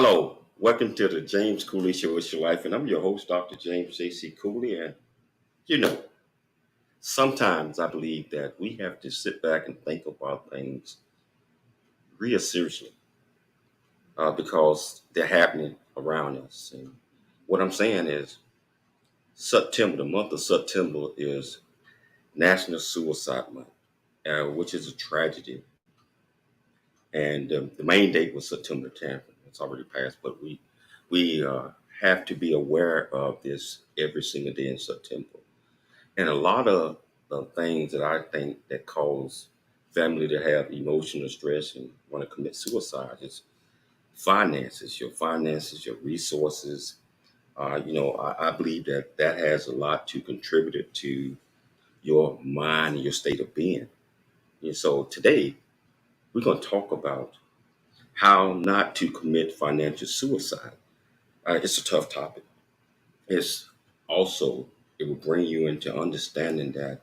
Hello, welcome to the James Cooley Show. It's your life, and I'm your host, Dr. James J.C. Cooley. And you know, sometimes I believe that we have to sit back and think about things real seriously because they're happening around us. And what I'm saying is, September, the month of September, is National Suicide Month, which is a tragedy. And the main date was September 10th. It's already passed, but we have to be aware of this every single day in September. And a lot of the things that I think that cause family to have emotional stress and want to commit suicide is finances, your resources. I believe that that has a lot to contribute to your mind and your state of being. And so today we're going to talk about how not to commit financial suicide. It's a tough topic. It's also, it will bring you into understanding that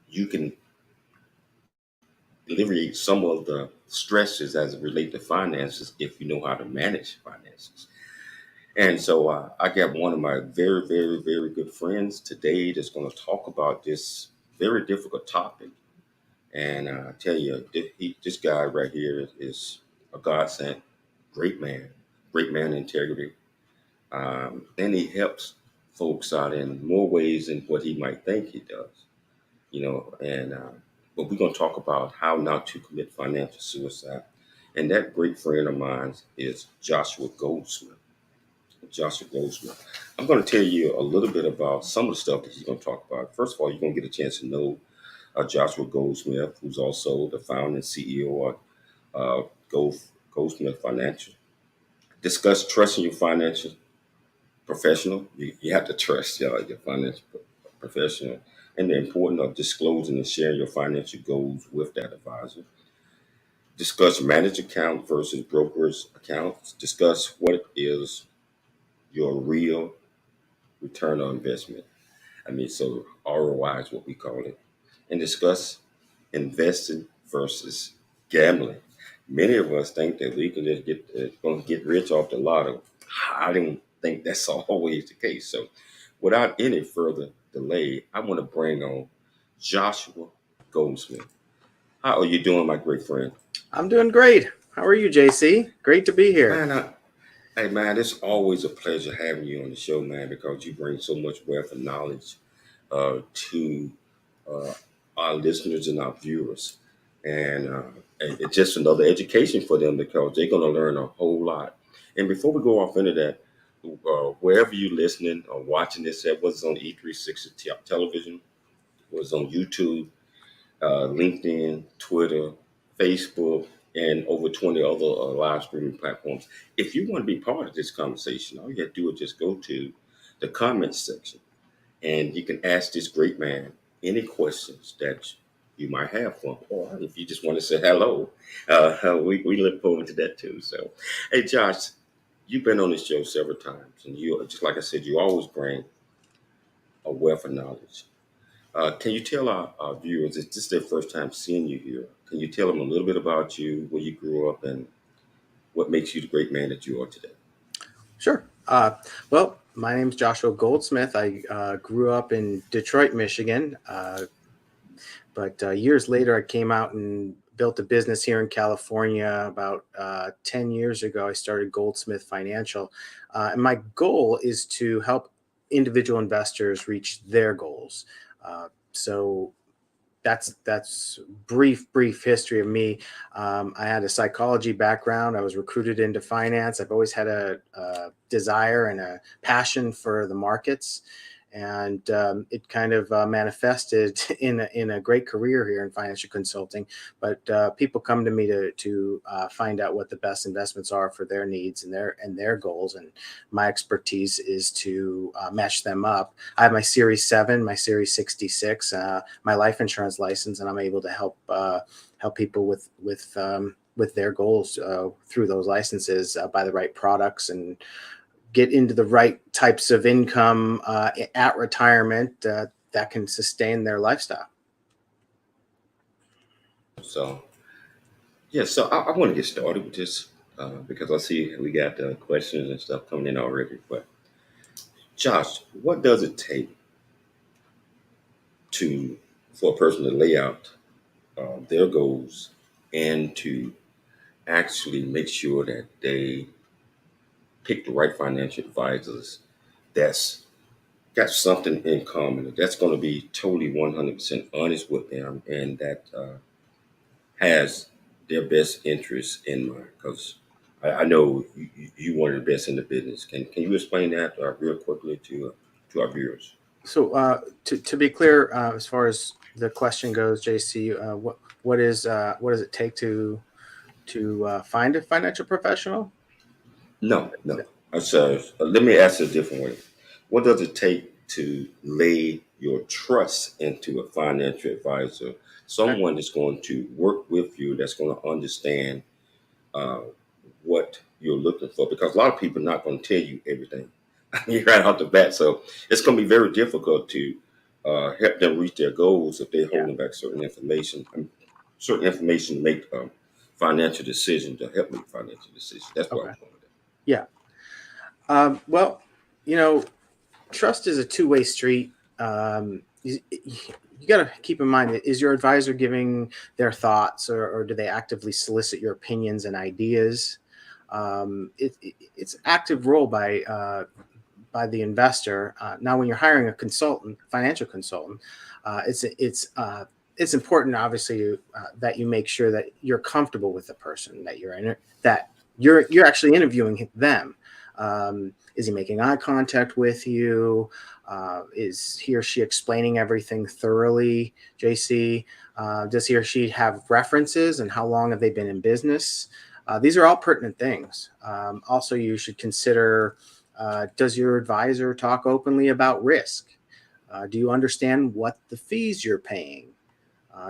you can alleviate some of the stresses as it relates to finances if you know how to manage finances. And so I got one of my very, very, very good friends today that's going to talk about this very difficult topic. And I tell you, this guy right here is a godsend, great man integrity. And he helps folks out in more ways than what he might think he does, but we're going to talk about how not to commit financial suicide. And that great friend of mine is Joshua Goldsmith. Joshua Goldsmith. I'm going to tell you a little bit about some of the stuff that he's going to talk about. First of all, you're going to get a chance to know Joshua Goldsmith, who's also the founder and CEO of Goldsmith Financial. Discuss trusting your financial professional. You have to trust your financial professional, and the importance of disclosing and sharing your financial goals with that advisor. Discuss managed account versus brokerage accounts. Discuss what is your real return on investment. So ROI is what we call it. And discuss investing versus gambling. Many of us think that we can just going to get rich off the lotto. I don't think that's always the case. So, without any further delay, I want to bring on Joshua Goldsmith. How are you doing, my great friend? I'm doing great. How are you, JC? Great to be here. Hey, man, it's always a pleasure having you on the show, man, because you bring so much wealth and knowledge to uh, our listeners and our viewers. And it's just another education for them because they're going to learn a whole lot. And before we go off into that, wherever you're listening or watching this at, whether it's on E360 television, whether it's on YouTube, LinkedIn, Twitter, Facebook, and over 20 other live streaming platforms. If you want to be part of this conversation, all you have to do is just go to the comments section and you can ask this great man any questions that you might have for him. Or if you just want to say hello, we look forward to that too. So, hey, Josh, you've been on this show several times, and you, just like I said, you always bring a wealth of knowledge. Can you tell our viewers, it's just their first time seeing you here, can you tell them a little bit about you, where you grew up, and what makes you the great man that you are today? Sure. Well, my name's Joshua Goldsmith. I grew up in Detroit, Michigan, but years later I came out and built a business here in California. About 10 years ago, I started Goldsmith Financial. And my goal is to help individual investors reach their goals. So that's brief history of me. I had a psychology background. I was recruited into finance. I've always had a desire and a passion for the markets, and it kind of manifested in a great career here in financial consulting. But people come to me to find out what the best investments are for their needs and their goals, and my expertise is to match them up. I have my Series 7, my Series 66, my life insurance license, and I'm able to help people with their goals through those licenses, buy the right products and get into the right types of income at retirement that can sustain their lifestyle. So, yeah, so I want to get started with this. because I see we got questions and stuff coming in already. But Josh, what does it take to for a person to lay out their goals and to actually make sure that they pick the right financial advisors that's got something in common, that's going to be totally 100% honest with them, and that has their best interests in mind? Because I know you one of the best in the business. Can you explain that real quickly to our viewers? So to be clear, as far as the question goes, JC, what does it take to find a financial professional? No, no. So let me ask it a different way. What does it take to lay your trust into a financial advisor, Okay. someone that's going to work with you, that's going to understand uh, what you're looking for? Because a lot of people are not going to tell you everything. You're right off the bat, so it's going to be very difficult to help them reach their goals if they're Yeah. holding back certain information to make financial decisions, to help make financial decisions. That's what I Okay. was going with that. Yeah. Well, you know, trust is a two-way street. You got to keep in mind that is your advisor giving their thoughts, or do they actively solicit your opinions and ideas? It's active role by the investor. Now, when you're hiring a consultant, financial consultant, it's important, obviously, that you make sure that you're comfortable with the person that you're actually interviewing them. Is he making eye contact with you? Is he or she explaining everything thoroughly, JC? Does he or she have references, and how long have they been in business? These are all pertinent things. Also, you should consider, does your advisor talk openly about risk? Do you understand what the fees you're paying?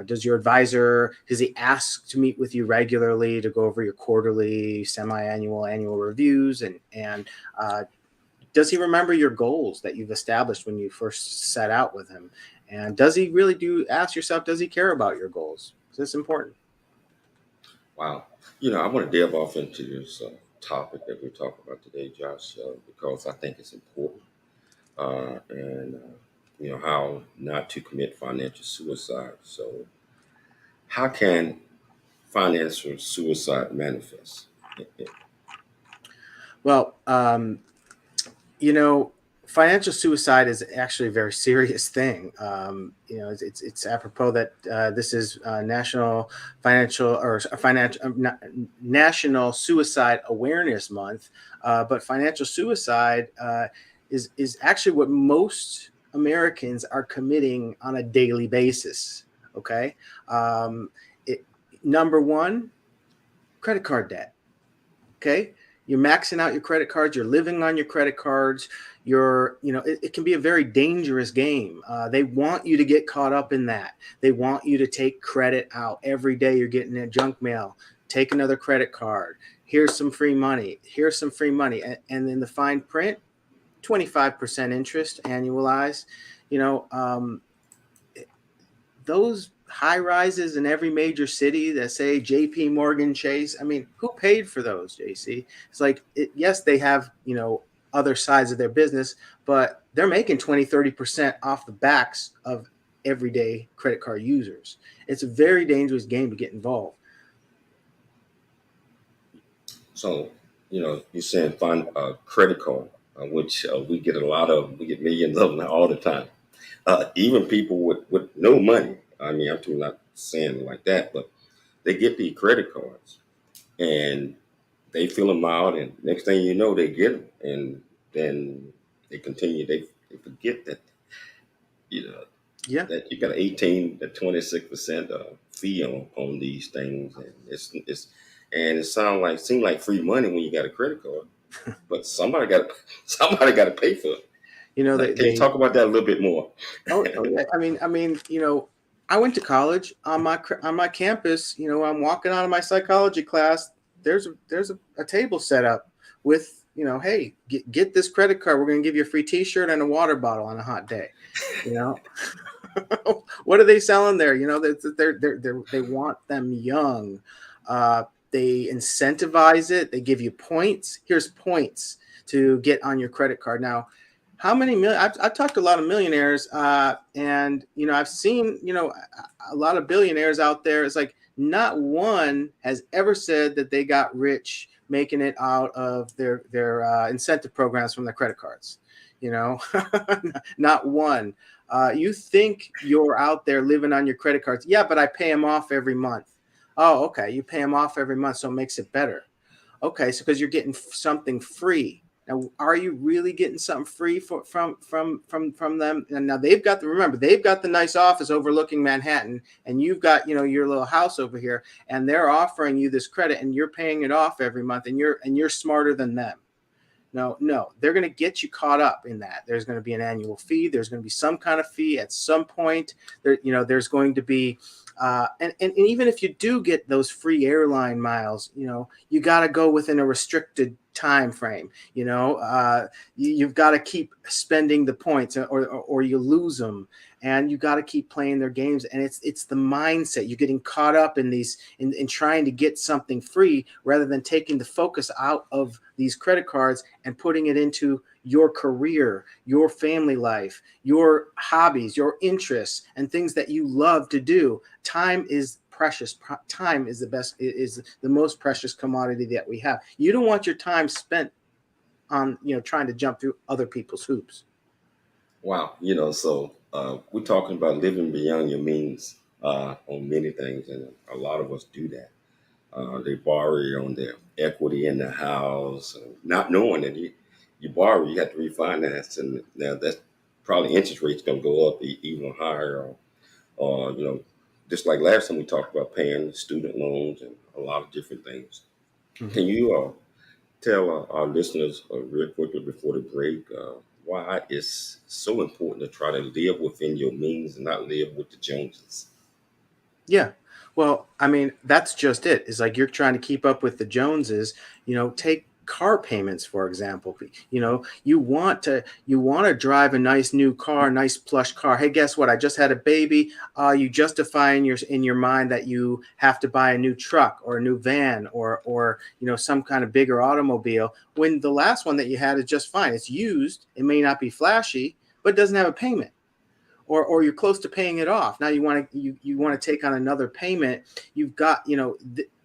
Does he ask to meet with you regularly to go over your quarterly, semi-annual, annual reviews? And does he remember your goals that you've established when you first set out with him? And does he really ask yourself, does he care about your goals? Because it's important. Wow. I want to delve off into this topic that we're talking about today, Josh, because I think it's important. And how not to commit financial suicide. So, how can financial suicide manifest? Well, you know, financial suicide is actually a very serious thing. It's apropos that this is National Suicide Awareness Month, but financial suicide is actually what most Americans are committing on a daily basis. Okay, um, it, number one, credit card debt. Okay, you're maxing out your credit cards, you're living on your credit cards, it can be a very dangerous game. They want you to get caught up in that. They want you to take credit out every day. You're getting a junk mail, take another credit card, here's some free money, and then the fine print, 25% interest annualized. you know um, those high rises in every major city that say JP Morgan Chase, I mean, who paid for those, JC? It's like, yes, they have, other sides of their business, but they're making 20-30% off the backs of everyday credit card users. It's a very dangerous game to get involved. So, you're saying find a credit card, which we get a lot of, we get millions of them all the time. Even people with no money. I mean, I'm not saying like that, but they get these credit cards and they fill them out, and next thing you know, they get them, and then they continue. They forget that you know Yeah. that you got an 18 to 26% fee on these things, and it seem like free money when you got a credit card, but somebody got to pay for it. They, Can you they talk about that a little bit more? Oh yeah. I went to college on my campus. I'm walking out of my psychology class. There's a table set up with, hey, get this credit card. We're going to give you a free T-shirt and a water bottle on a hot day. You know, what are they selling there? They want them young. incentivize it. They give you points. Here's points to get on your credit card. Now, how many million? I've talked to a lot of millionaires, and I've seen a lot of billionaires out there. It's like not one has ever said that they got rich making it out of their incentive programs from their credit cards. Not one. You think you're out there living on your credit cards? Yeah, but I pay them off every month. Oh, okay. You pay them off every month, so it makes it better. Okay, so because you're getting something free. Now, are you really getting something free from them? And now they've got the nice office overlooking Manhattan, and you've got your little house over here, and they're offering you this credit, and you're paying it off every month, and you're smarter than them. No, they're going to get you caught up in that. There's going to be an annual fee. There's going to be some kind of fee at some point. There's going to be, and even if you do get those free airline miles, you got to go within a restricted time frame. You've got to keep spending the points, or you lose them. And you got to keep playing their games. And it's the mindset. You're getting caught up in trying to get something free rather than taking the focus out of these credit cards and putting it into your career, your family life, your hobbies, your interests, and things that you love to do. Time is precious. Time is the most precious commodity that we have. You don't want your time spent on trying to jump through other people's hoops. Wow. So we're talking about living beyond your means on many things, and a lot of us do that. They borrow on their equity in the house, not knowing that you borrow, you have to refinance, and now that's probably interest rates going to go up even higher, or just like last time we talked about paying student loans and a lot of different things. Mm-hmm. Can you tell our listeners real quickly before the break why it's so important to try to live within your means and not live with the Joneses? Yeah. Well, I mean, that's just it. It's like you're trying to keep up with the Joneses. Take car payments, for example. You want to drive a nice new car, nice plush car. Hey, guess what? I just had a baby. You justify in your mind that you have to buy a new truck or a new van or some kind of bigger automobile, when the last one that you had is just fine. It's used. It may not be flashy, but it doesn't have a payment. Or you're close to paying it off. Now you want to take on another payment. You've got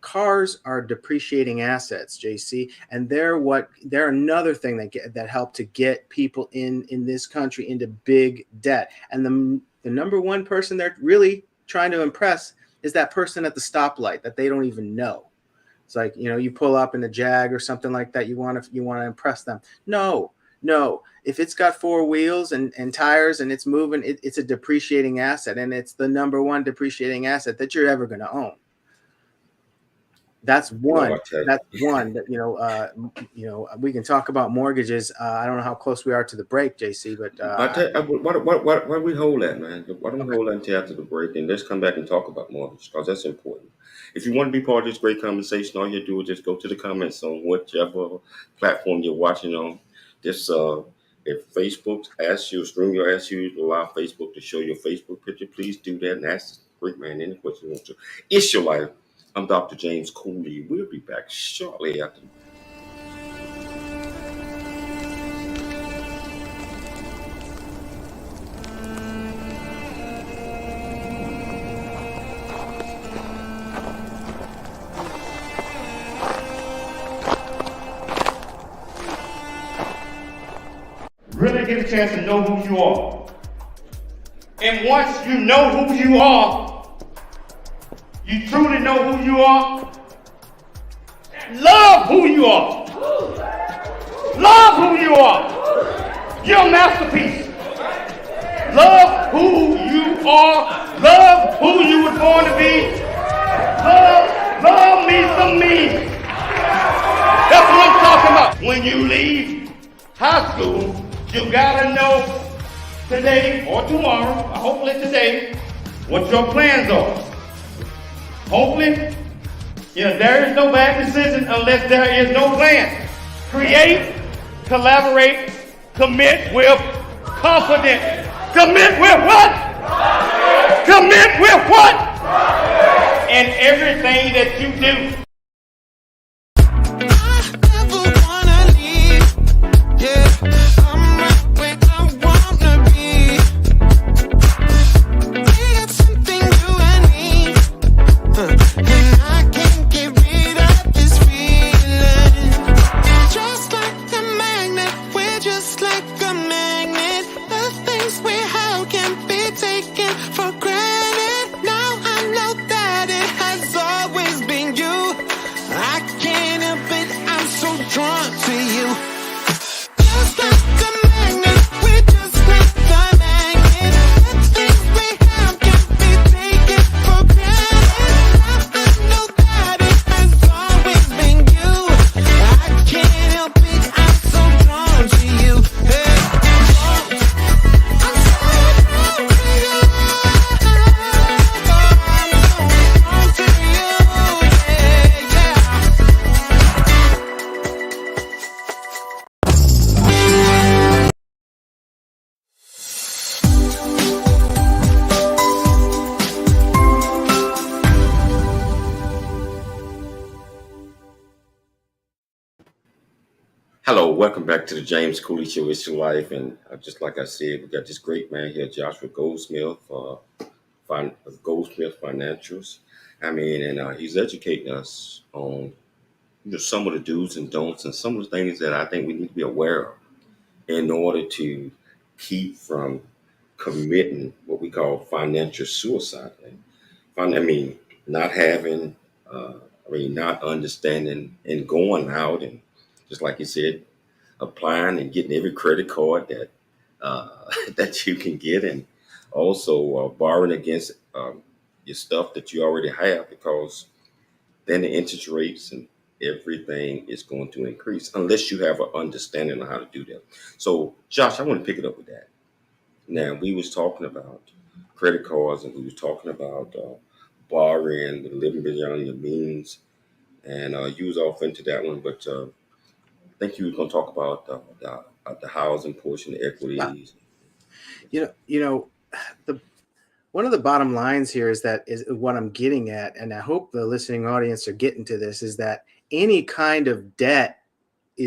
cars are depreciating assets, JC, and they're another thing that help to get people in this country into big debt. And the number one person they're really trying to impress is that person at the stoplight that they don't even know. It's like you pull up in a Jag or something like that. You want to impress them. No. If it's got four wheels and tires and it's moving, it's a depreciating asset, and it's the number one depreciating asset that you're ever going to own. That's one. That's one that we can talk about mortgages. I don't know how close we are to the break, JC, but why do we hold that, man? Why don't we hold that until after the break, and let's come back and talk about mortgage, because that's important. If you want to be part of this great conversation, all you do is just go to the comments on whichever platform you're watching on. Just if Facebook asks you, StreamYard asks you to allow Facebook to show your Facebook picture, please do that and ask the great man any question you want to. It's your life. I'm Dr. James Cooley. We'll be back shortly after. Really get a chance to know who you are. And once you know who you are, you truly know who you are, love who you are. Love who you are. You're a masterpiece. Love who you are. Love who you were born to be. Love me some me. That's what I'm talking about. When you leave high school, you gotta know today or tomorrow, or hopefully today, what your plans are. Hopefully, there is no bad decision unless there is no plan. Create, collaborate, commit with confidence. Commit with what? Commit with what? And everything that you do. Hello, welcome back to the James Cooley Show. It's your life, and just like I said, we got this great man here, Joshua Goldsmith, Goldsmith Financials. And he's educating us on some of the do's and don'ts, and some of the things that I think we need to be aware of in order to keep from committing what we call financial suicide. Not having, not understanding and going out and just like you said, applying and getting every credit card that that you can get, and also borrowing against your stuff that you already have, because then the interest rates and everything is going to increase unless you have an understanding of how to do that. So, Josh, I want to pick it up with that. Now, we was talking about credit cards, and we was talking about borrowing, living beyond your means, and you was off into that one, but I think you were going to talk about the housing portion, the Yeah. equities. The one of the bottom lines here is what I'm getting at, and I hope the listening audience are getting to this, is that any kind of debt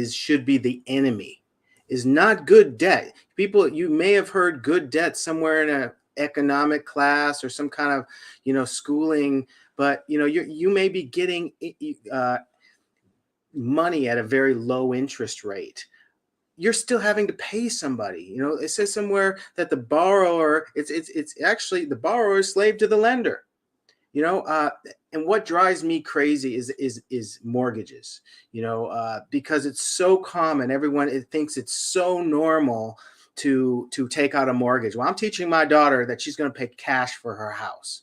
should be the enemy, is not good debt. People, you may have heard good debt somewhere in an economic class or some kind of schooling, but you may be getting money at a very low interest rate. You're still having to pay somebody. It says somewhere that the borrower, it's actually the borrower is slave to the lender. And what drives me crazy is mortgages. Because it's so common. Everyone thinks it's so normal to take out a mortgage. Well, I'm teaching my daughter that she's going to pay cash for her house.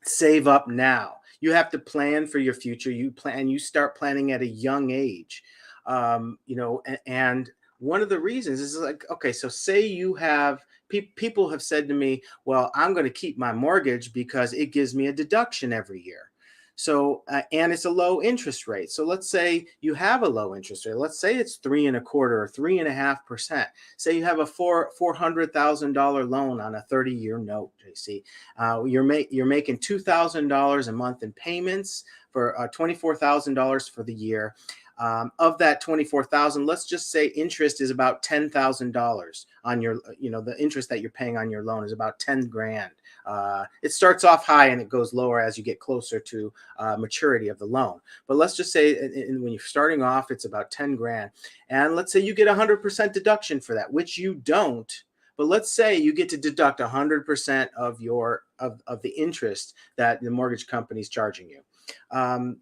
Save up now. You have to plan for your future. You start planning at a young age. And one of the reasons is like, okay, so say you have people have said to me, well, I'm going to keep my mortgage because it gives me a deduction every year. So, and it's a low interest rate. So let's say you have a low interest rate. Let's say it's 3.25 or 3.5%. Say you have a $400,000 loan on a 30-year note, JC. You're making $2,000 a month in payments for $24,000 for the year. Of that 24,000, let's just say interest is about $10,000 on your, the interest that you're paying on your loan is about 10 grand. It starts off high and it goes lower as you get closer to maturity of the loan. But let's just say when you're starting off, it's about 10 grand. And let's say you get 100% deduction for that, which you don't. But let's say you get to deduct 100% of of the interest that the mortgage company is charging you. Now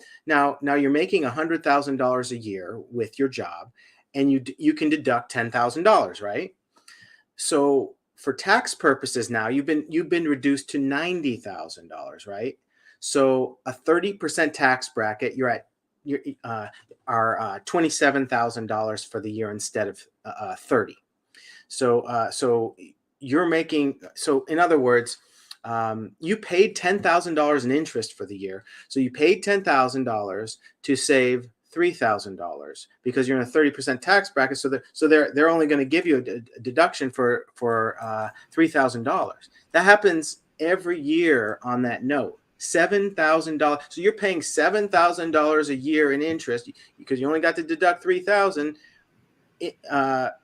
you're making $100,000 a year with your job, and you can deduct $10,000, right? So for tax purposes, now you've been reduced to $90,000, right? So a 30% tax bracket, you're at $27,000 for the year instead of 30. So you're making, so in other words, you paid $10,000 in interest for the year. So you paid $10,000 to save $3,000 because you're in a 30% tax bracket. So they're only going to give you a deduction for $3,000. That happens every year on that note. $7,000. So you're paying $7,000 a year in interest because you only got to deduct $3,000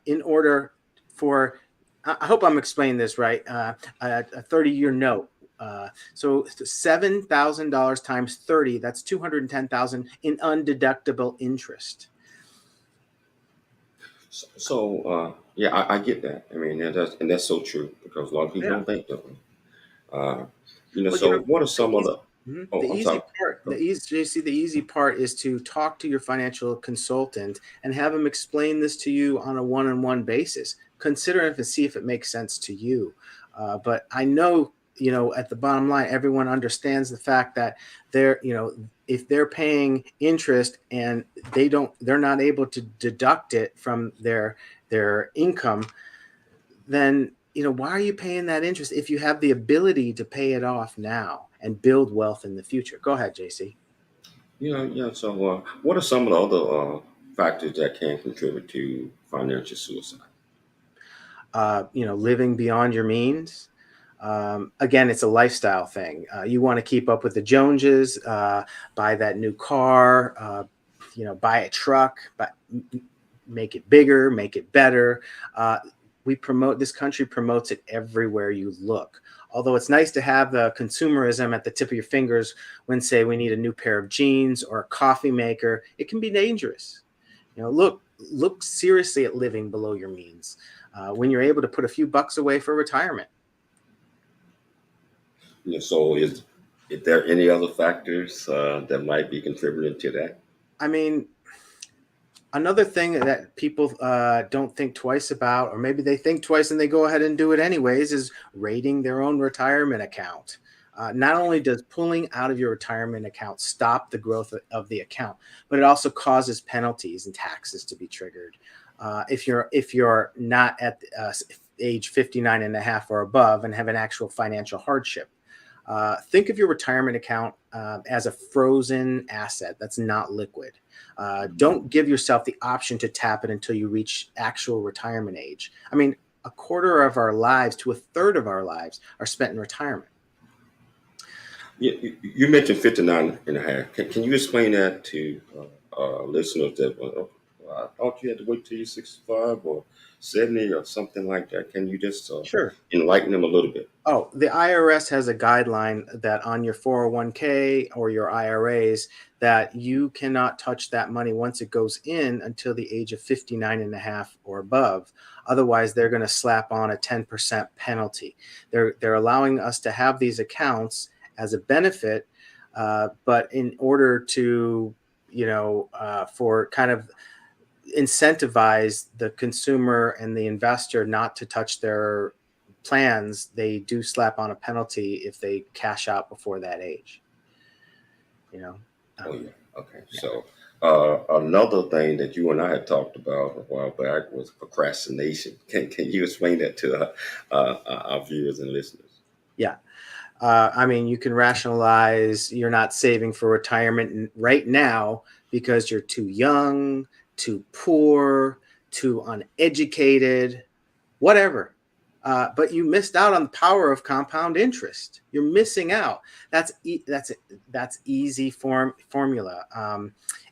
in order for, I hope I'm explaining this right, a 30-year note. So $7,000 times 30, that's $210,000 in undeductible interest. So yeah, I get that. I mean, that's so true, because a lot of people don't think that way. What are some of the? Oh, I'm sorry. The easy part is to talk to your financial consultant and have them explain this to you on a one-on-one basis. Consider it and see if it makes sense to you. But I know, at the bottom line, everyone understands the fact that if they're paying interest and they're not able to deduct it from their income, then why are you paying that interest if you have the ability to pay it off now and build wealth in the future? Go ahead, JC. Yeah. So, what are some of the other factors that can contribute to financial suicide? Living beyond your means. Again, it's a lifestyle thing. You want to keep up with the Joneses, buy that new car, buy a truck, make it bigger, make it better. This country promotes it everywhere you look. Although it's nice to have the consumerism at the tip of your fingers when, say, we need a new pair of jeans or a coffee maker, it can be dangerous. Look seriously at living below your means when you're able to put a few bucks away for retirement. So is there any other factors that might be contributing to that? I mean, another thing that people don't think twice about, or maybe they think twice and they go ahead and do it anyways, is raiding their own retirement account. Not only does pulling out of your retirement account stop the growth of the account, but it also causes penalties and taxes to be triggered. If you're not at age 59 and a half or above and have an actual financial hardship. Think of your retirement account as a frozen asset that's not liquid. Don't give yourself the option to tap it until you reach actual retirement age. I mean, a quarter of our lives to a third of our lives are spent in retirement. You mentioned 59 and a half. Can you explain that to listeners that I thought you had to wait till you're 65 or 70 or something like that? Can you just Sure. enlighten them a little bit? Oh, the IRS has a guideline that on your 401k or your IRAs that you cannot touch that money once it goes in until the age of 59 and a half or above. Otherwise, they're going to slap on a 10% penalty. They're allowing us to have these accounts as a benefit, but in order to, for kind of incentivize the consumer and the investor not to touch their plans, they do slap on a penalty if they cash out before that age. Oh yeah. Okay. Yeah. So another thing that you and I had talked about a while back was procrastination. Can you explain that to our viewers and listeners? Yeah. You can rationalize you're not saving for retirement right now because you're too young, too poor, too uneducated, whatever. But you missed out on the power of compound interest. You're missing out. That's easy formula.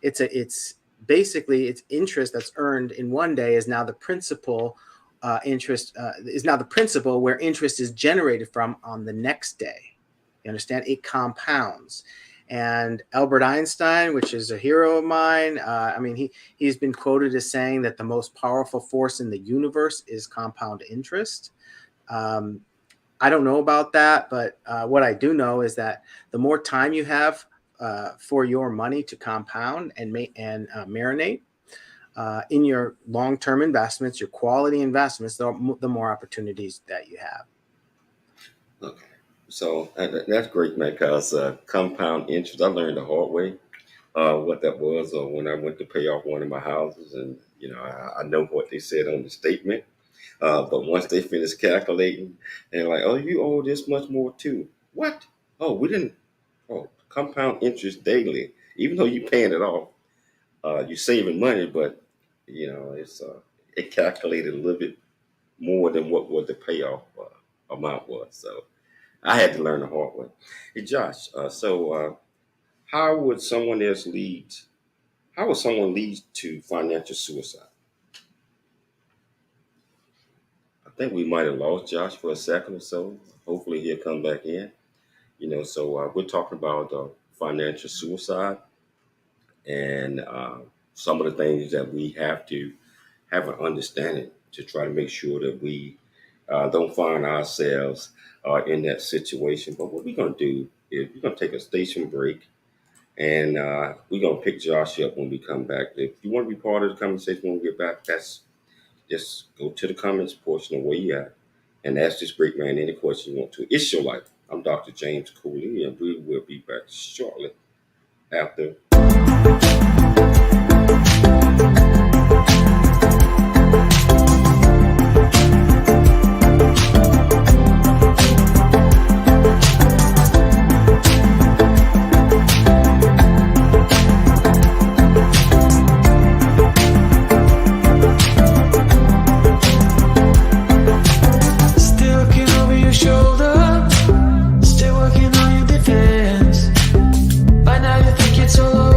It's basically interest that's earned in one day is now the principal. Interest is now the principal where interest is generated from on the next day. You understand? It compounds. And Albert Einstein, which is a hero of mine, he's been quoted as saying that the most powerful force in the universe is compound interest. I don't know about that, but what I do know is that the more time you have for your money to compound and marinate in your long-term investments, your quality investments, the more opportunities that you have. Okay. So that's great, man, because compound interest, I learned the hard way what that was when I went to pay off one of my houses. And, I know what they said on the statement. But once they finished calculating, they're like, oh, you owe this much more too. What? Oh, we didn't. Oh, compound interest daily. Even though you're paying it off, you're saving money, but, it calculated a little bit more than what the payoff amount was. So I had to learn the hard way. Hey, Josh, how would someone lead to financial suicide? I think we might have lost Josh for a second or so. Hopefully he'll come back in. So we're talking about financial suicide and some of the things that we have to have an understanding to try to make sure that we don't find ourselves in that situation. But what we're going to do is we're going to take a station break, and we're going to pick Josh up when we come back. If you want to be part of the conversation when we get back, just go to the comments portion of where you at and ask this great man any question you want to. It's your life. I'm Dr. James Cooley, and we will be back shortly after. It's all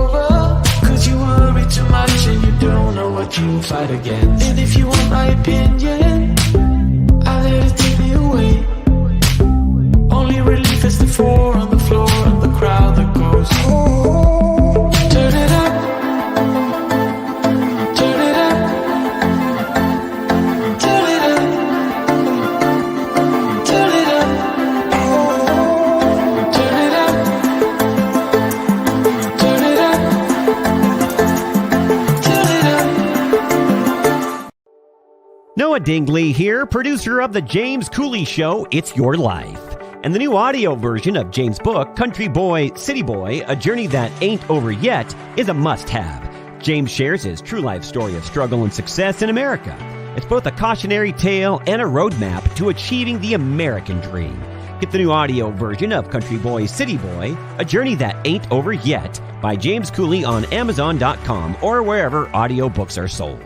Noah Dingley here, producer of The James Cooley Show, It's Your Life. And the new audio version of James' book, Country Boy, City Boy, A Journey That Ain't Over Yet, is a must-have. James shares his true life story of struggle and success in America. It's both a cautionary tale and a roadmap to achieving the American dream. Get the new audio version of Country Boy, City Boy, A Journey That Ain't Over Yet by James Cooley on Amazon.com or wherever audiobooks are sold.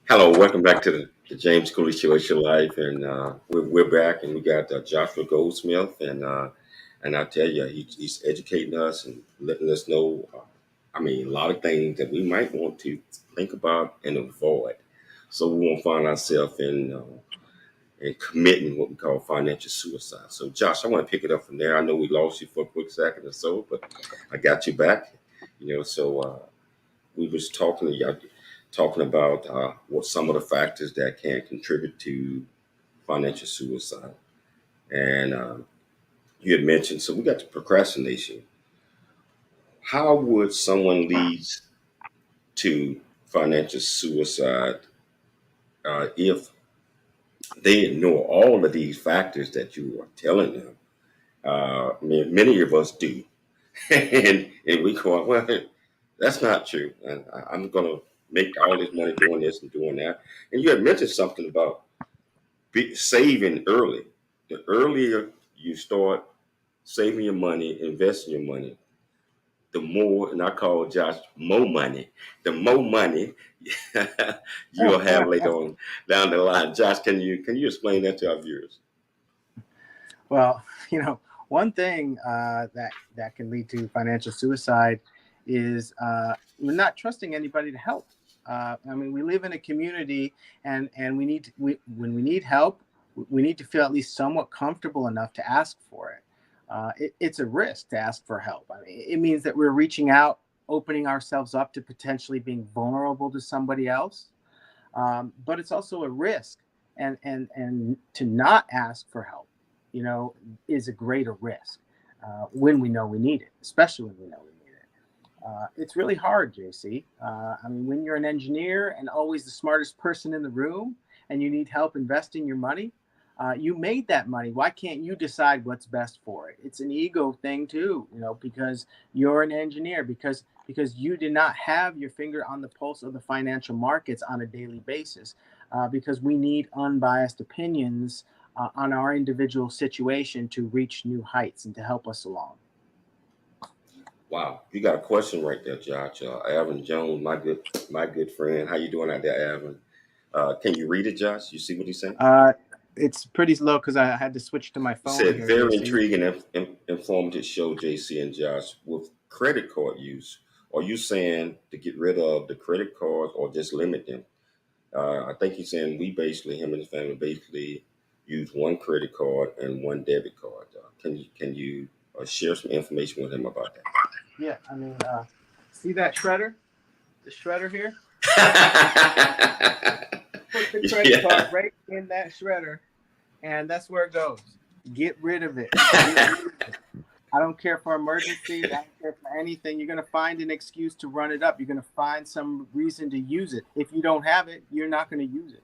Hello, welcome back to the James Cooley Show. It's Your Life, and we're back, and we got Joshua Goldsmith, and I tell you, he's educating us and letting us know, a lot of things that we might want to think about and avoid, so we won't find ourselves in committing what we call financial suicide. So, Josh, I want to pick it up from there. I know we lost you for a quick second or so, but I got you back. We was talking about what some of the factors that can contribute to financial suicide. And you had mentioned, so we got to procrastination. How would someone lead to financial suicide if they ignore all of these factors that you are telling them? Many of us do. and we go, well, that's not true. And I'm going to make all this money doing this and doing that. And you had mentioned something about saving early. The earlier you start saving your money, investing your money, the more, and I call Josh, more money, the more money you'll have later on down the line. Josh, can you explain that to our viewers? Well, one thing that can lead to financial suicide is not trusting anybody to help. We live in a community, and when we need help, we need to feel at least somewhat comfortable enough to ask for it. It's a risk to ask for help. It means that we're reaching out, opening ourselves up to potentially being vulnerable to somebody else. But it's also a risk, and to not ask for help, is a greater risk when we know we need it, especially when we know we need it. It's really hard, JC. When you're an engineer and always the smartest person in the room and you need help investing your money, you made that money. Why can't you decide what's best for it? It's an ego thing too, because you're an engineer, because you did not have your finger on the pulse of the financial markets on a daily basis, because we need unbiased opinions on our individual situation to reach new heights and to help us along. Wow, you got a question right there, Josh. Alvin Jones, my good friend. How you doing out there, Alvin? Can you read it, Josh? You see what he's saying? It's pretty slow because I had to switch to my phone. Said here, very JC. intriguing and informative show, JC and Josh. With credit card use, are you saying to get rid of the credit cards or just limit them? I think he's saying him and his family basically use one credit card and one debit card. Can you share some information with him about that? Yeah, see that shredder? The shredder here? Put the credit card right in that shredder, and that's where it goes. Get rid of it. I don't care for emergencies. I don't care for anything. You're going to find an excuse to run it up. You're going to find some reason to use it. If you don't have it, you're not going to use it.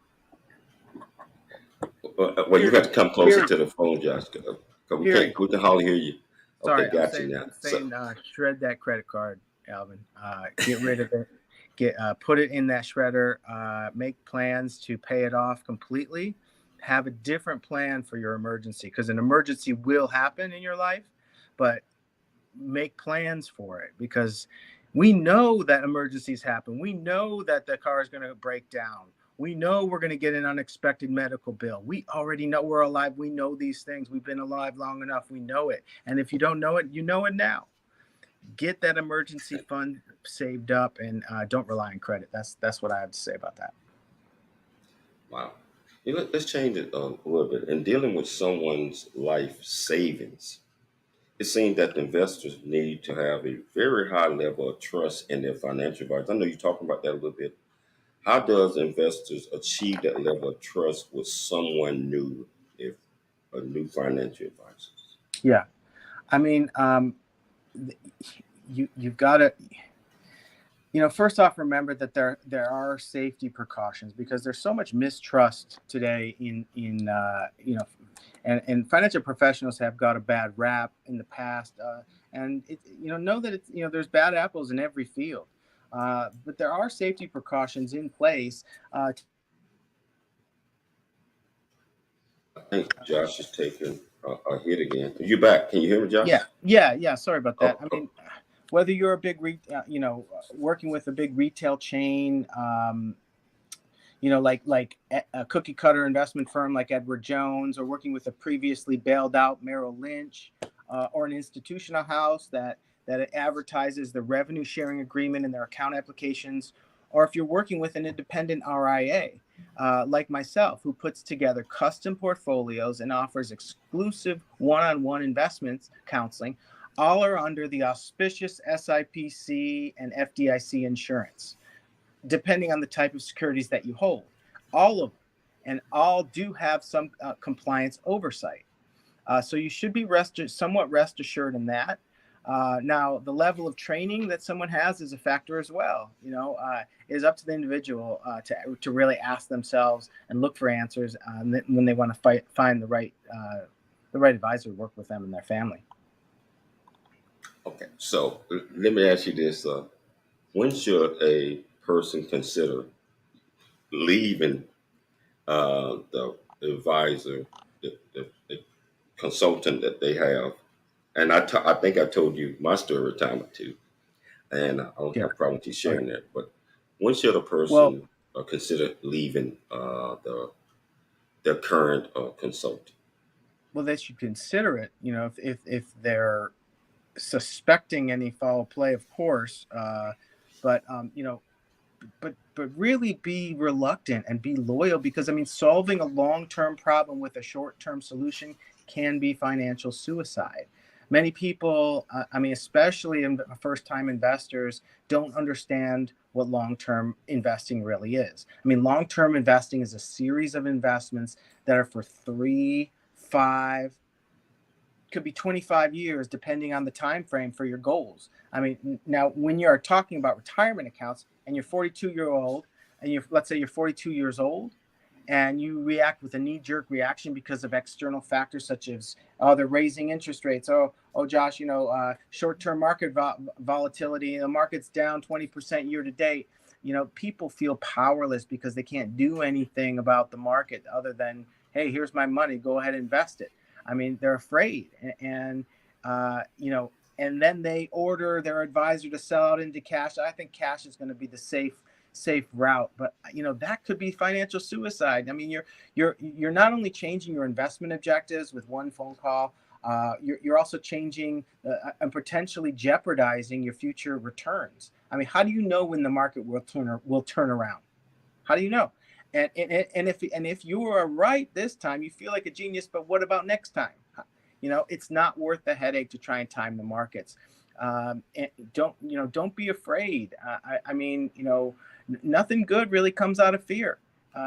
Well, you got to come closer to the phone, Josh. We can hardly hear you. Sorry, okay, got you now. I'm saying shred that credit card, Alvin. Get rid of it. Put it in that shredder. Make plans to pay it off completely. Have a different plan for your emergency, because an emergency will happen in your life, but make plans for it, because We know that emergencies happen. We know that the car is going to break down. We know we're going to get an unexpected medical bill. We already know we're alive. We know these things. We've been alive long enough. We know it. And if you don't know it, you know it now. Get that emergency fund saved up, and don't rely on credit. That's what I have to say about that. Wow. Let's change it a little bit. In dealing with someone's life savings, it seems that the investors need to have a very high level of trust in their financial advisors. I know you're talking about that a little bit. How does investors achieve that level of trust with someone new, if a new financial advisor? Yeah, I mean, you've got to, first off, remember that there are safety precautions, because there's so much mistrust today and financial professionals have got a bad rap in the past, and know that it's there's bad apples in every field, but there are safety precautions in place. I think Josh is taking a hit again. Are you back? Can you hear me, Josh? Yeah. Sorry about that. Oh, I mean, whether you're a big, working with a big retail chain, like a cookie cutter investment firm like Edward Jones, or working with a previously bailed out Merrill Lynch, or an institutional house that advertises the revenue sharing agreement in their account applications, or if you're working with an independent RIA, like myself, who puts together custom portfolios and offers exclusive one-on-one investments counseling, all are under the auspicious SIPC and FDIC insurance, depending on the type of securities that you hold. All of them, and all do have some compliance oversight. So you should be somewhat rest assured in that. Now, the level of training that someone has is a factor as well. It is up to the individual to really ask themselves and look for answers when they want to find the right advisor to work with them and their family. okay. So let me ask you this: when should a person consider leaving the advisor, the consultant that they have? And I think I told you my story a time or two, and I don't have a problem with you sharing that. But when should a person consider leaving their current consultant? Well, they should consider it. If they're suspecting any foul play, of course, but really be reluctant and be loyal, because solving a long-term problem with a short-term solution can be financial suicide. Many people, especially first-time investors, don't understand what long-term investing really is. Long-term investing is a series of investments that are for 3, 5, could be 25 years, depending on the time frame for your goals. Now, when you're talking about retirement accounts and you're 42-year-old, and let's say you're 42 years old, and you react with a knee-jerk reaction because of external factors such as, they're raising interest rates. Josh, short-term market volatility, the market's down 20% year to date. People feel powerless because they can't do anything about the market other than, hey, here's my money, go ahead and invest it. They're afraid, and then they order their advisor to sell out into cash. I think cash is going to be the safe route, but that could be financial suicide. You're not only changing your investment objectives with one phone call, you're also changing and potentially jeopardizing your future returns. How do you know when the market will turn around? How do you know? And if you are right this time, you feel like a genius. But what about next time? It's not worth the headache to try and time the markets. And don't be afraid. Nothing good really comes out of fear.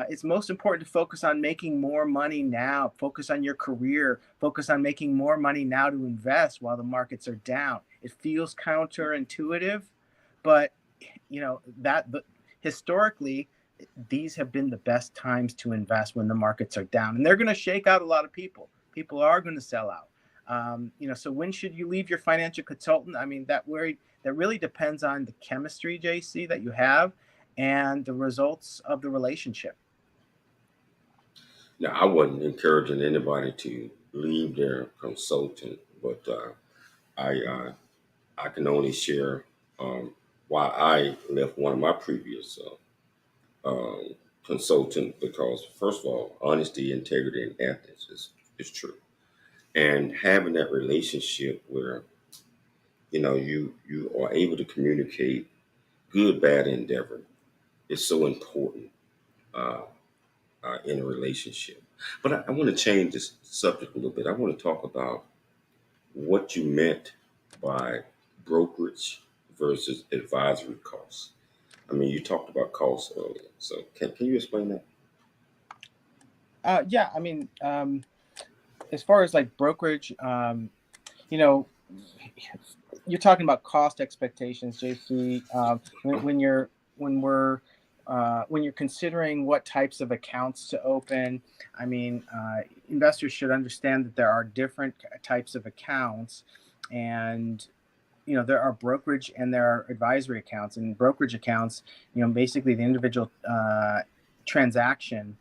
It's most important to focus on making more money now. Focus on your career. Focus on making more money now to invest while the markets are down. It feels counterintuitive, but historically, these have been the best times to invest when the markets are down, and they're going to shake out a lot of people. People are going to sell out. So when should you leave your financial consultant? That really depends on the chemistry, JC, that you have and the results of the relationship. Now, I wasn't encouraging anybody to leave their consultant, but I can only share why I left one of my previous consultant, because first of all, honesty, integrity, and ethics is true, and having that relationship where you are able to communicate good, bad, endeavor is so important uh, in a relationship. But I want to change this subject a little bit. I want to talk about what you meant by brokerage versus advisory costs. I mean, you talked about costs earlier, so can you explain that? Yeah, I mean, as far as like brokerage, you know, you're talking about cost expectations, JC. When you're considering what types of accounts to open, I mean, investors should understand that there are different types of accounts, and there are brokerage and there are advisory accounts. And brokerage accounts, basically the individual transaction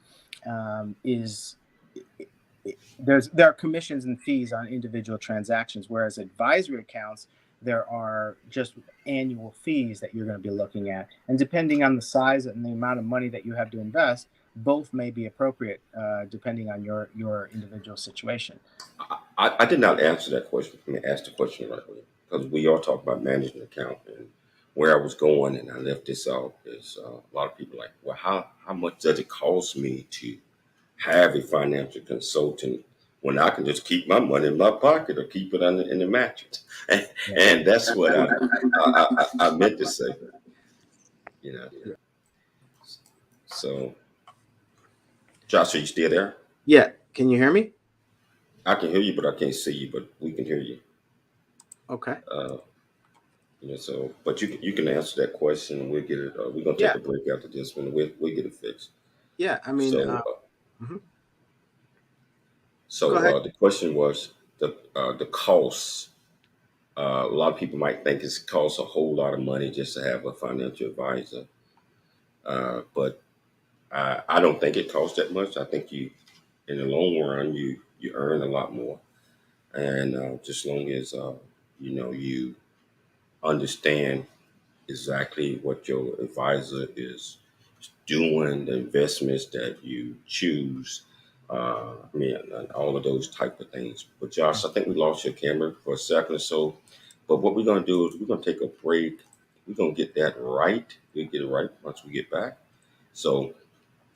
is there are commissions and fees on individual transactions, whereas advisory accounts, there are just annual fees that you're going to be looking at. And depending on the size and the amount of money that you have to invest, both may be appropriate depending on your individual situation. I did not answer that question. I mean, ask the question right away, because we all talk about managing account, and where I was going, and I left this out, is a lot of people like, well, how much does it cost me to have a financial consultant when I can just keep my money in my pocket or keep it in the mattress? And that's what I meant to say. You know. So, Josh, are you still there? Yeah. Can you hear me? I can hear you, but I can't see you. But we can hear you. Okay. So, but you can answer that question, and we'll get it. We're gonna take a break after this one. We'll get it fixed. Yeah. I mean, So, Go ahead. the question was the costs. A lot of people might think it costs a whole lot of money just to have a financial advisor, but I don't think it costs that much. I think in the long run, you earn a lot more, and just long as you understand exactly what your advisor is doing, the investments that you choose. I mean, and all of those type of things. But Josh, I think we lost your camera for a second or so. But what we're going to do is we're going to take a break. We're going to get that right. We'll get it right once we get back. So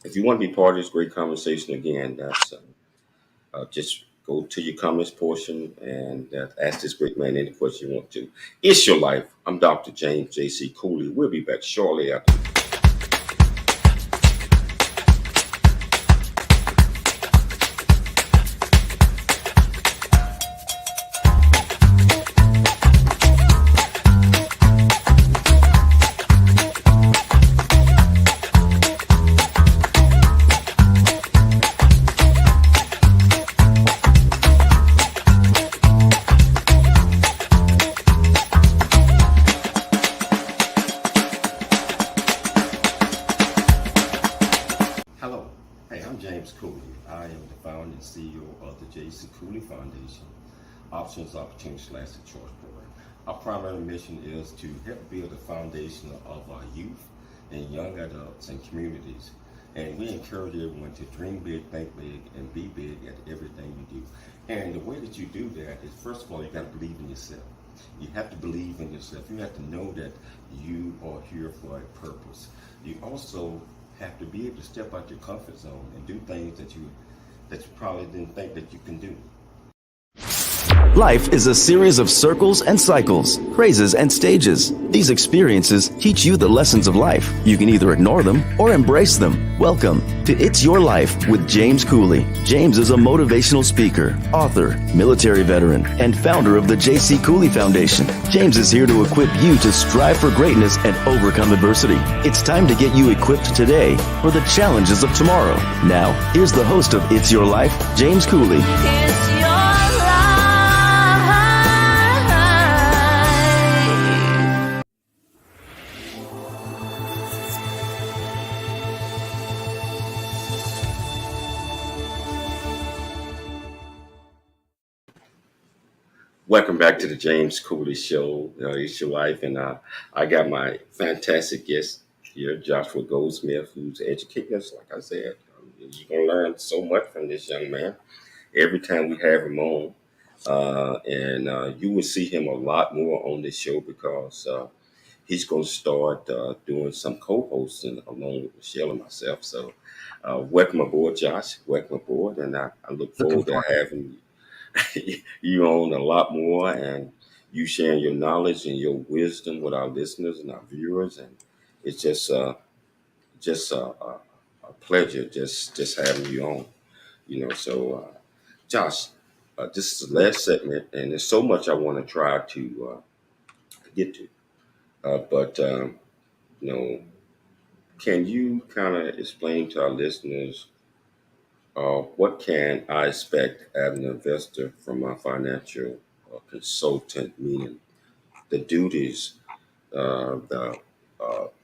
if you want to be part of this great conversation again, that's just go to your comments portion and ask this great man any question you want to. It's your life. I'm Dr. James J.C. Cooley. We'll be back shortly after. Hello. Hey, I'm James Cooley. I am the founder and CEO of the J.C. Cooley Foundation, Options, Opportunities, Lasting Choice Program. Our primary mission is to help build a foundation of our youth and young adults and communities. And we encourage everyone to dream big, think big, and be big at everything you do. And the way that you do that is, first of all, you got to believe in yourself. You have to believe in yourself. You have to know that you are here for a purpose. You also have to be able to step out your comfort zone and do things that you probably didn't think that you can do. Life is a series of circles and cycles, raises and stages. These experiences teach you the lessons of life. You can either ignore them or embrace them. Welcome to It's Your Life with James Cooley. James is a motivational speaker, author, military veteran, and founder of the J.C. Cooley Foundation. James is here to equip you to strive for greatness and overcome adversity. It's time to get you equipped today for the challenges of tomorrow. Now, here's the host of It's Your Life, James Cooley. It's your life. Welcome back to the James Cooley Show. It's your life, and I got my fantastic guest here, Joshua Goldsmith, who's educating us. Like I said, you're gonna learn so much from this young man every time we have him on, and you will see him a lot more on this show because he's going to start doing some co-hosting along with Michelle and myself. So, welcome aboard, Josh. Welcome aboard, and I look Looking forward to forward. having you on a lot more and you sharing your knowledge and your wisdom with our listeners and our viewers. And it's just a pleasure just having you on. Josh, this is the last segment, and there's so much I want to try to get to. But you know, can you kind of explain to our listeners what can I expect as an investor from my financial consultant, meaning the duties, the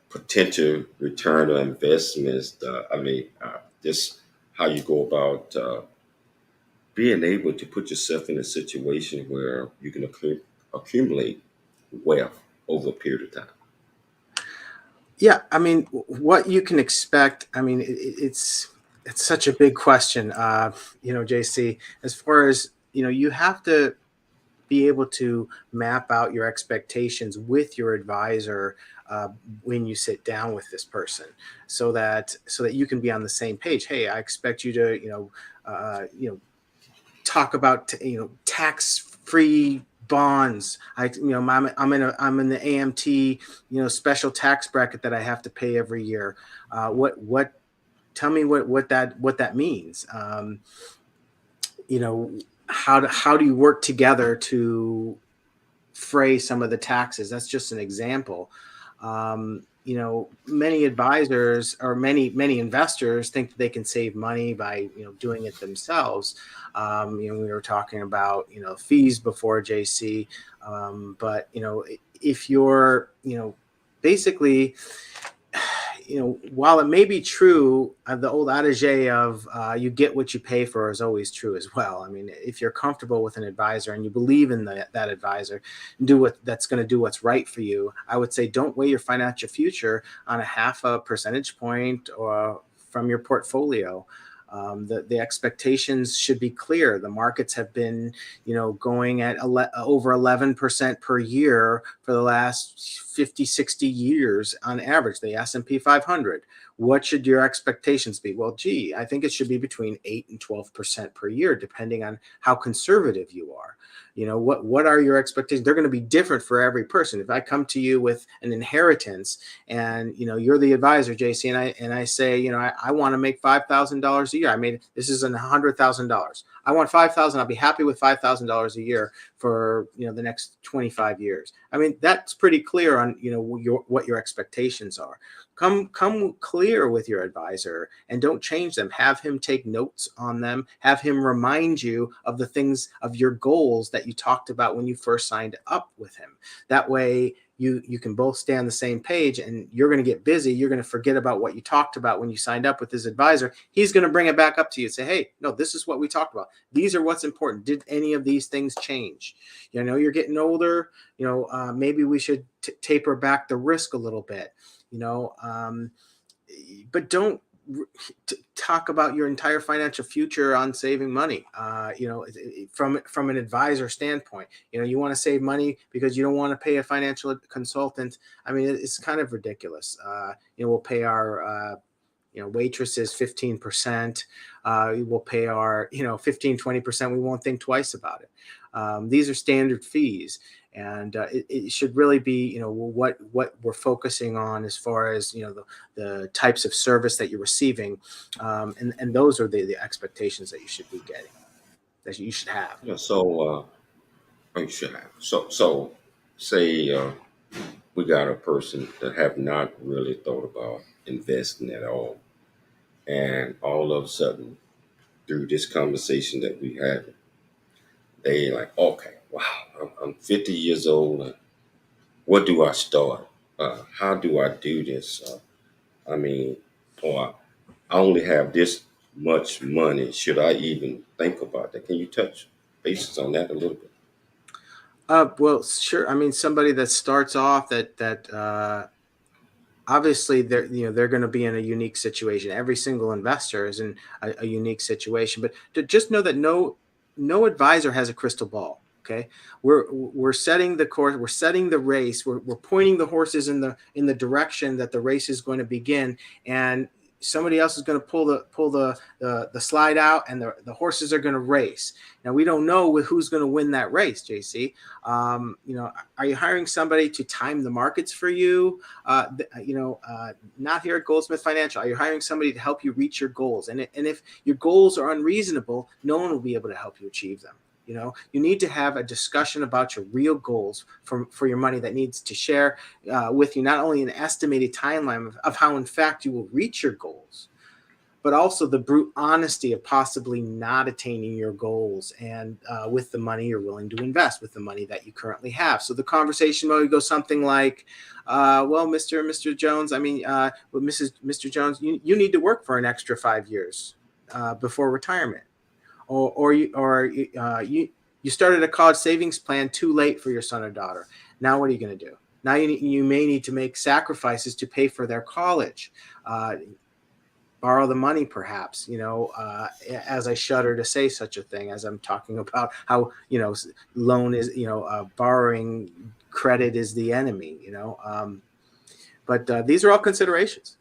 potential return on investments, just how you go about being able to put yourself in a situation where you can accumulate wealth over a period of time. Yeah, I mean, what you can expect. I mean, it's such a big question, JC. As far as you have to be able to map out your expectations with your advisor when you sit down with this person, so that you can be on the same page. Hey, I expect you to talk about tax-free bonds. I'm in the AMT special tax bracket that I have to pay every year. What Tell me what that means. How do you work together to fray some of the taxes? That's just an example. Many advisors or many investors think that they can save money by doing it themselves. We were talking about fees before, JC, but if you're basically while it may be true, the old adage of you get what you pay for is always true as well. I mean, if you're comfortable with an advisor and you believe in that advisor and that's going to do what's right for you, I would say don't weigh your financial future on a half a percentage point or from your portfolio. The expectations should be clear. The markets have been, going at over 11% per year for the last 50, 60 years on average, the S&P 500. What should your expectations be? Well, I think it should be between 8 and 12% per year, depending on how conservative you are. What are your expectations? They're going to be different for every person. If I come to you with an inheritance and you're the advisor, JC, and I say, I want to make $5,000 a year. This is $100,000. I want 5,000. I'll be happy with $5,000 a year for the next 25 years. I mean, that's pretty clear on what your expectations are. Come clear with your advisor and don't change them. Have him take notes on them. Have him remind you of the things, of your goals that you talked about when you first signed up with him. That way you can both stay on the same page, and you're going to get busy. You're going to forget about what you talked about when you signed up with his advisor. He's going to bring it back up to you and say, hey, no, this is what we talked about. These are what's important. Did any of these things change? You're getting older. Maybe we should taper back the risk a little bit. But don't talk about your entire financial future on saving money. From an advisor standpoint, you want to save money because you don't want to pay a financial consultant. I mean, it's kind of ridiculous. We'll pay our waitresses 15%. We'll pay our 15-20%. We won't think twice about it. These are standard fees. And it should really be, what we're focusing on as far as, the types of service that you're receiving. And those are the expectations that you should be getting, that you should have. You should have. So say we got a person that have not really thought about investing at all. And all of a sudden, through this conversation that we had, they like, okay, wow, I'm 50 years old. And where do I start? How do I do this? Or I only have this much money. Should I even think about that? Can you touch bases on that a little bit? Well, sure. I mean, somebody that starts off obviously they're going to be in a unique situation. Every single investor is in a unique situation, but to just know that no advisor has a crystal ball. Okay, we're setting the course, we're setting the race, we're pointing the horses in the direction that the race is going to begin, and somebody else is going to pull the slide out, and the horses are going to race. Now we don't know who's going to win that race, JC. Are you hiring somebody to time the markets for you? Not here at Goldsmith Financial. Are you hiring somebody to help you reach your goals? And if your goals are unreasonable, no one will be able to help you achieve them. You need to have a discussion about your real goals for your money that needs to share with you not only an estimated timeline of how, in fact, you will reach your goals, but also the brute honesty of possibly not attaining your goals and with the money you're willing to invest, with the money that you currently have. So the conversation might go something like, well, Mr. Jones, Mr. Jones, you need to work for an extra 5 years before retirement. Or you started a college savings plan too late for your son or daughter. Now what are you going to do? Now you may need to make sacrifices to pay for their college. Borrow the money, perhaps, as I shudder to say such a thing, as I'm talking about how, loan is, borrowing credit is the enemy, but these are all considerations.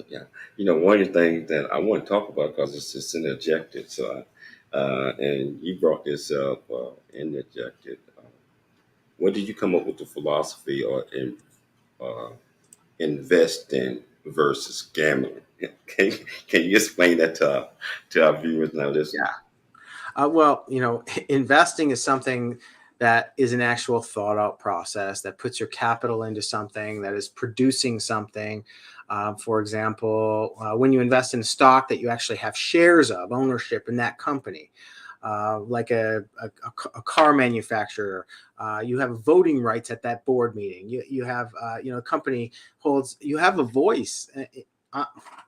Yeah. One of the things that I want to talk about, because it's just interjected. So, and you brought this up, interjected. When did you come up with the philosophy or investing versus gambling? Can you explain that to our viewers now? Yeah. Well, investing is something that is an actual thought out process that puts your capital into something that is producing something. For example, when you invest in a stock that you actually have shares of ownership in that company, like a car manufacturer, you have voting rights at that board meeting. You have, a company you have a voice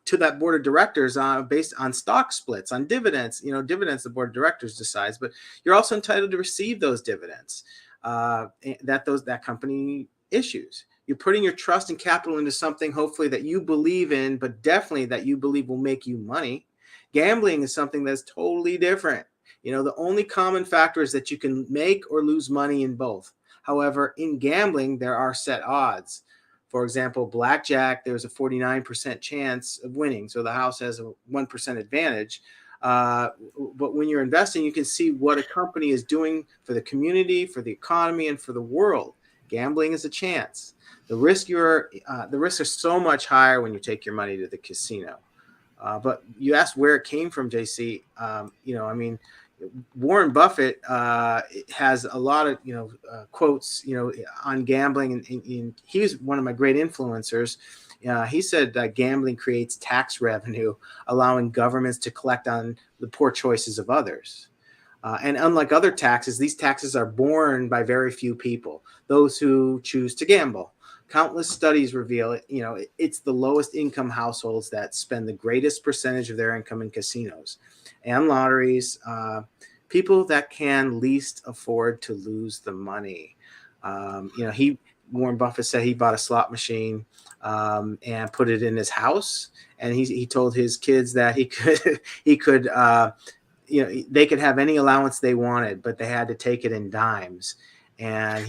to that board of directors based on stock splits, on dividends. Dividends the board of directors decides, but you're also entitled to receive those dividends that company issues. You're putting your trust and capital into something, hopefully, that you believe in, but definitely that you believe will make you money. Gambling is something that's totally different. The only common factor is that you can make or lose money in both. However, in gambling, there are set odds. For example, blackjack, there's a 49% chance of winning. So the house has a 1% advantage. But when you're investing, you can see what a company is doing for the community, for the economy, and for the world. Gambling is a chance. The risks are so much higher when you take your money to the casino. But you asked where it came from, JC. Warren Buffett has a lot of quotes on gambling, and he was one of my great influencers. He said that gambling creates tax revenue, allowing governments to collect on the poor choices of others. And unlike other taxes, these taxes are borne by very few people, those who choose to gamble. Countless studies reveal it. It's the lowest income households that spend the greatest percentage of their income in casinos and lotteries. People that can least afford to lose the money. Warren Buffett said he bought a slot machine and put it in his house, and he told his kids that he could they could have any allowance they wanted, but they had to take it in dimes. And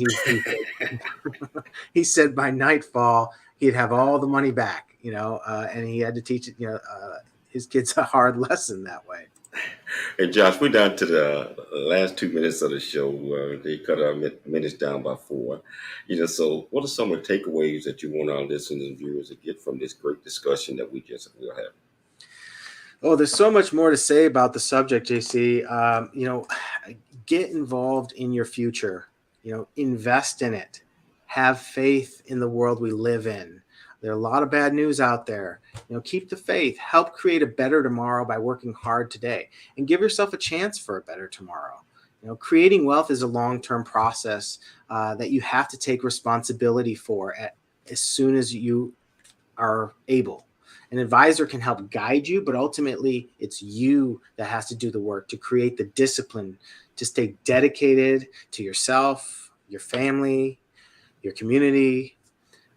he said by nightfall he'd have all the money back, and he had to teach his kids a hard lesson that way. Hey, Josh, we're down to the last 2 minutes of the show. They cut our minutes down by 4. So what are some of the takeaways that you want our listeners and viewers to get from this great discussion that we'll have? Oh, there's so much more to say about the subject, JC. Get involved in your future. Invest in it. Have faith in the world we live in. There are a lot of bad news out there. Keep the faith. Help create a better tomorrow by working hard today, and give yourself a chance for a better tomorrow. Creating wealth is a long-term process that you have to take responsibility for as soon as you are able. An advisor can help guide you, but ultimately it's you that has to do the work to create the discipline to stay dedicated to yourself, your family, your community.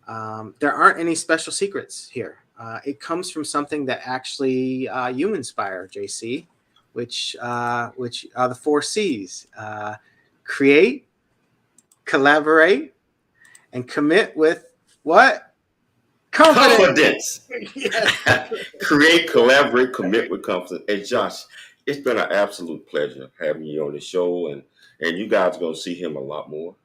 There aren't any special secrets here. It comes from something that actually you inspire, JC, which are the 4 C's: create, collaborate, and commit with what? Confidence. Yes. Create, collaborate, commit with confidence. And Josh, it's been an absolute pleasure having you on the show, and you guys are going to see him a lot more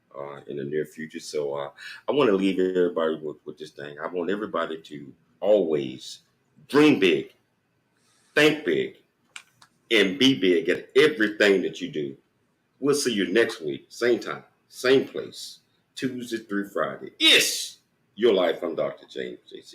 in the near future. So I want to leave everybody with this thing. I want everybody to always dream big, think big, and be big at everything that you do. We'll see you next week, same time, same place, Tuesday through Friday. It's Your Life. I'm Dr. James JC.